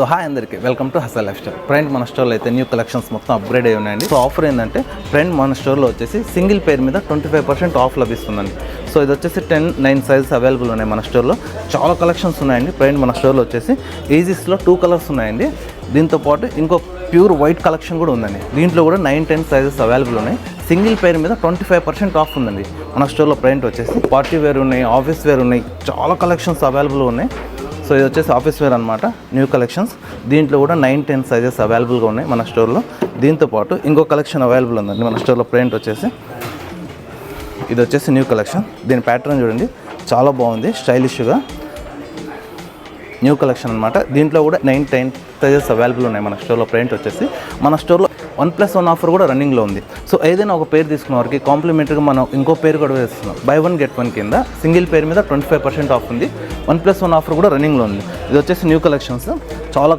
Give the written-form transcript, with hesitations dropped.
So hi అందరికీ welcome to hassle life style. Friend మన స్టోర్లో అయితే న్యూ కలెక్షన్స్ మొత్తం అప్గ్రేడ్ అయ్యి ఉన్నాయండి. సో ఆఫర్ ఏంటంటే ఫ్రెండ్ మన స్టోర్లో వచ్చేసి సింగిల్ పేర్ మీద 25% ఆఫ్ లభిస్తుందండి. సో ఇది వచ్చేసి 10-9 సైజెస్ అవైలబుల్ ఉన్నాయి మన స్టోర్లో. చాలా కలెక్షన్స్ ఉన్నాయండి. ఫ్రెండ్ మన స్టోర్లో వచ్చేసి ఈజీస్లో 2 కలర్స్ ఉన్నాయండి. దీంతోపాటు ఇంకో ప్యూర్ వైట్ కలెక్షన్ కూడా ఉందండి. దీంట్లో కూడా 9-10 సైజెస్ అవైలబుల్ ఉన్నాయి. సింగిల్ పేర్ మీద 25% ఆఫ్ ఉందండి మన స్టోర్లో. ప్రింట్ వచ్చేసి పార్టీ వేర్ ఉన్నాయి, ఆఫీస్ వేర్ ఉన్నాయి, చాలా కలెక్షన్స్ అవైలబుల్ ఉన్నాయి. సో ఇది వచ్చేసి ఆఫీస్ వేర్ అనమాట, న్యూ కలెక్షన్స్. దీంట్లో కూడా 9-10 సైజెస్ అవైలబుల్గా ఉన్నాయి మన స్టోర్లో. దీంతోపాటు ఇంకో కలెక్షన్ అవైలబుల్ ఉందండి మన స్టోర్లో. ప్రింట్ వచ్చేసి ఇది వచ్చేసి న్యూ కలెక్షన్. దీని ప్యాటర్న్ చూడండి, చాలా బాగుంది, స్టైలిష్గా న్యూ కలెక్షన్ అనమాట. దీంట్లో కూడా 9-10 సైజెస్ అవైలబుల్ ఉన్నాయి మన స్టోర్లో. ప్రింట్ వచ్చేసి మన స్టోర్లో 1+1 ఆఫర్ కూడా రన్నింగ్లో ఉంది. సో ఏదైనా ఒక పేరు తీసుకున్న వారికి కాంప్లిమెంటరీగా మనం ఇంకో పేరు కూడా వేస్తున్నాం. బై 1 గెట్ 1 కింద సింగిల్ పేరు మీద 25% ఆఫ్ ఉంది. 1+1 ఆఫర్ కూడా రన్నింగ్లో ఉంది. ఇది వచ్చేసి న్యూ కలెక్షన్స్, చాలా